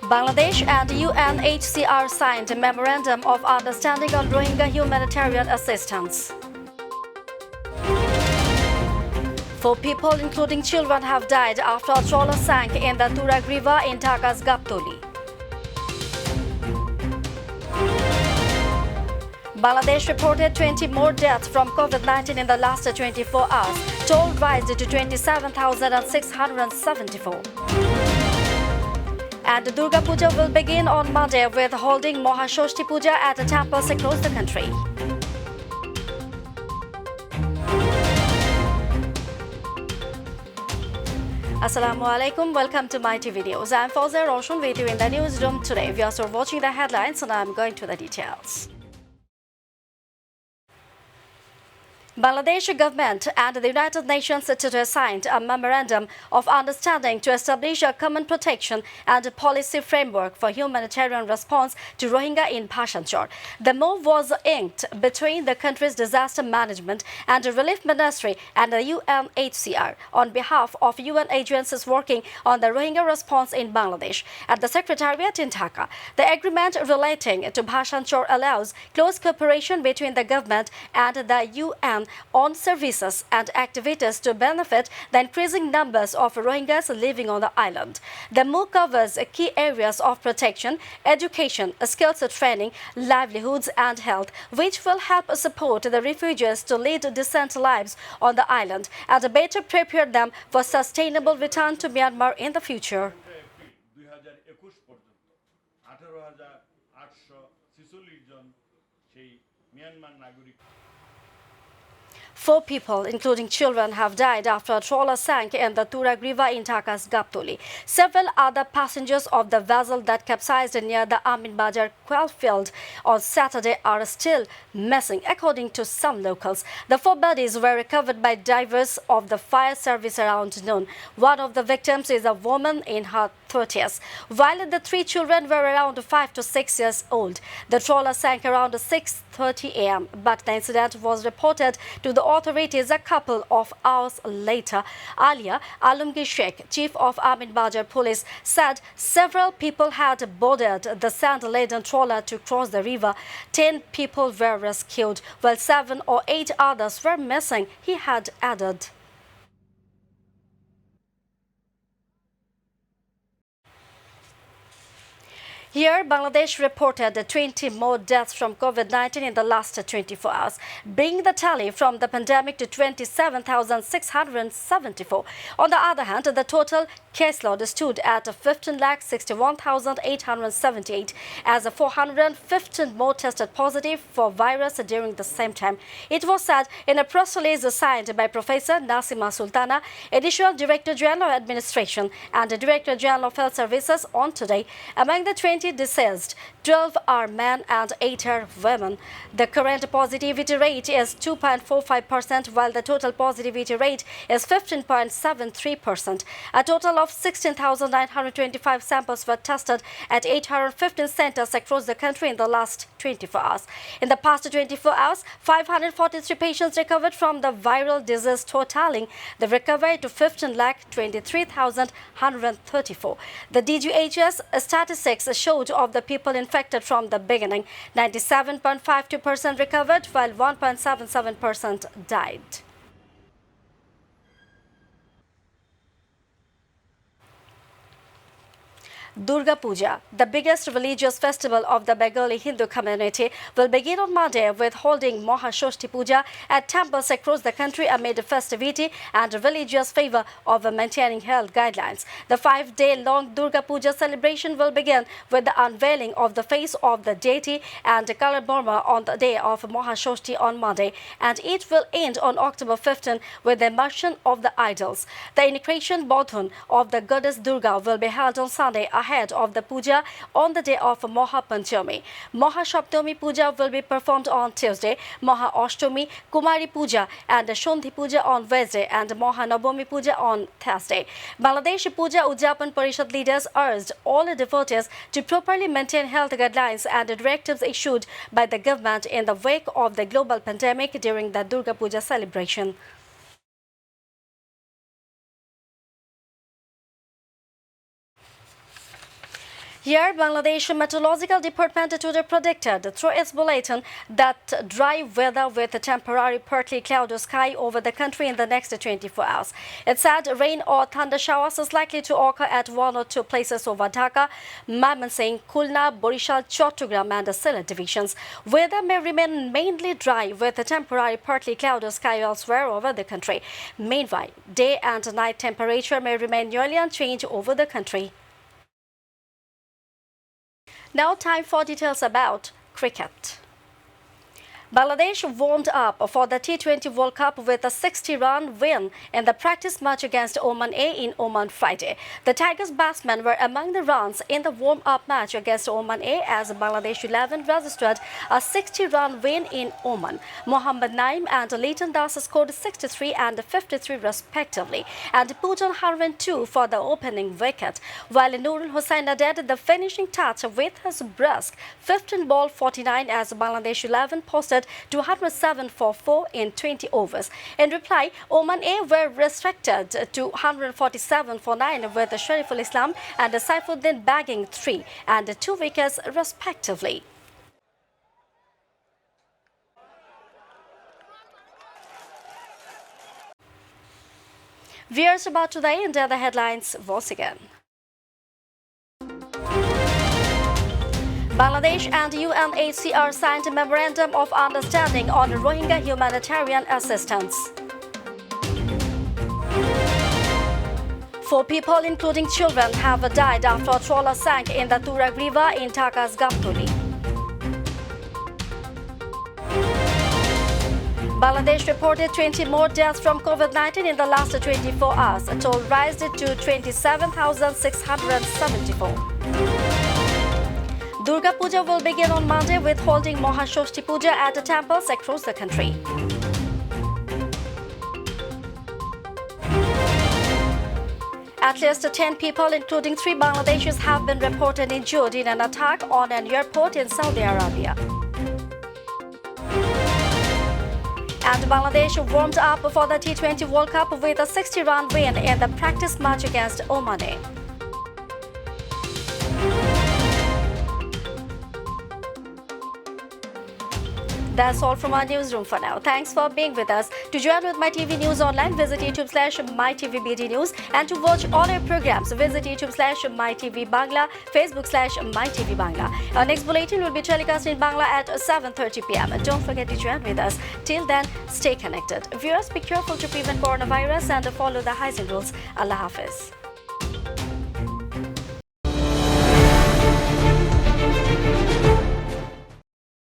Bangladesh and UNHCR signed a memorandum of understanding on Rohingya humanitarian assistance. 4 people, including children, have died after a trawler sank in the Turak River in Dhaka's Gaptoli. Bangladesh reported 20 more deaths from COVID-19 in the last 24 hours. Toll rised to 27,674. And Durga Puja will begin on Monday with holding Mahashoshti Puja at temples across the country. Assalamu alaikum, welcome to Mytv News. I'm Fawzia Roshan with you in the newsroom today. We are still watching the headlines and I'm going to the details. Bangladesh government and the United Nations today signed a memorandum of understanding to establish a common protection and policy framework for humanitarian response to Rohingya in Bhasanchar. The move was inked between the country's disaster management and relief ministry and the UNHCR on behalf of UN agencies working on the Rohingya response in Bangladesh at the Secretariat in Dhaka. The agreement relating to Bhasanchar allows close cooperation between the government and the UN on services and activities to benefit the increasing numbers of Rohingyas living on the island. The move covers key areas of protection, education, skills training, livelihoods and health, which will help support the refugees to lead decent lives on the island and better prepare them for sustainable return to Myanmar in the future. 4 people, including children, have died after a trawler sank in the Turak River in Dhaka's Gaptoli. Several other passengers of the vessel that capsized near the Amin Bajar quail field on Saturday are still missing, according to some locals. The 4 bodies were recovered by divers of the fire service around noon. One of the victims is a woman in her 30s, while the 3 children were around 5 to 6 years old. The trawler sank around 6:30 a.m., but the incident was reported to the authorities a couple of hours later. Alia Alamgir Sheikh, chief of Amin Bajar police, said several people had boarded the sand-laden trawler to cross the river. 10 people were rescued, while 7 or 8 others were missing, he had added. Here, Bangladesh reported 20 more deaths from COVID-19 in the last 24 hours, bringing the tally from the pandemic to 27,674. On the other hand, the total caseload stood at 15,61,878 as 415 more tested positive for virus during the same time. It was said in a press release signed by Professor Nasima Sultana, Additional Director General of Administration and Director General of Health Services on today. Among the 20 deceased, 12 are men and 8 are women. The current positivity rate is 2.45%, while the total positivity rate is 15.73%. A total of 16,925 samples were tested at 815 centers across the country in the last 24 hours. In the past 24 hours, 543 patients recovered from the viral disease, totaling the recovery to 15,23,134. The DGHS statistics showed of the people infected from the beginning, 97.52% recovered, while 1.77% died. Durga Puja, the biggest religious festival of the Bengali Hindu community, will begin on Monday with holding Mahashoshti Puja at temples across the country amid festivity and religious favor of maintaining health guidelines. The 5-day-long Durga Puja celebration will begin with the unveiling of the face of the deity and color Burma on the day of Mahashoshti on Monday, and it will end on October 15 with the immersion of the idols. The inauguration bodhun of the goddess Durga will be held on Sunday ahead of the puja on the day of Maha Panchami. Maha Saptami Puja will be performed on Tuesday, Maha Ashtami, Kumari Puja and Shandhi Puja on Wednesday, and Maha Navami Puja on Thursday. Bangladesh Puja Ujapan Parishad leaders urged all devotees to properly maintain health guidelines and directives issued by the government in the wake of the global pandemic during the Durga Puja celebration. Here, Bangladesh Meteorological Department today predicted through its bulletin that dry weather with a temporary partly cloudy sky over the country in the next 24 hours. It said rain or thunder showers is likely to occur at one or two places over Dhaka, Mymensingh, Khulna, Borishal, Chattogram and Zilla divisions. Weather may remain mainly dry with a temporary partly cloudy sky elsewhere over the country. Meanwhile, day and night temperature may remain nearly unchanged over the country. Now time for details about cricket. Bangladesh warmed up for the T20 World Cup with a 60-run win in the practice match against Oman A in Oman Friday. The Tigers batsmen were among the runs in the warm-up match against Oman A as Bangladesh 11 registered a 60-run win in Oman. Mohammad Naim and Leighton Das scored 63 and 53 respectively and put on 102 for the opening wicket, while Nurul Hussain added the finishing touch with his brisk 15-ball 49 as Bangladesh 11 posted 207 for 4 in 20 overs. In reply, Oman A were restricted to 147 for 9 with Shariful Islam and Saifuddin bagging 3 and 2 wickets respectively. Viewers, about today and the headlines once again. Bangladesh and UNHCR signed a memorandum of understanding on Rohingya humanitarian assistance. 4 people, including children, have died after a trawler sank in the Trawler River in Dhaka's Gamtuli. Bangladesh reported 20 more deaths from COVID-19 in the last 24 hours. A toll raised to 27,674. Durga Puja will begin on Monday with holding Mahashoshti Puja at temples across the country. At least 10 people, including 3 Bangladeshis, have been reported injured in an attack on an airport in Saudi Arabia. And Bangladesh warmed up for the T20 World Cup with a 60-run win in the practice match against Oman A. That's all from our newsroom for now. Thanks for being with us. To join with Mytv News online, visit YouTube/mytvbd news, and to watch all our programs, visit YouTube/mytvbangla, Facebook/mytvbangla. Our next bulletin will be telecast in Bangla at 7:30 p.m. Don't forget to join with us. Till then, stay connected. Viewers, be careful to prevent coronavirus and follow the hygiene rules. Allah Hafiz.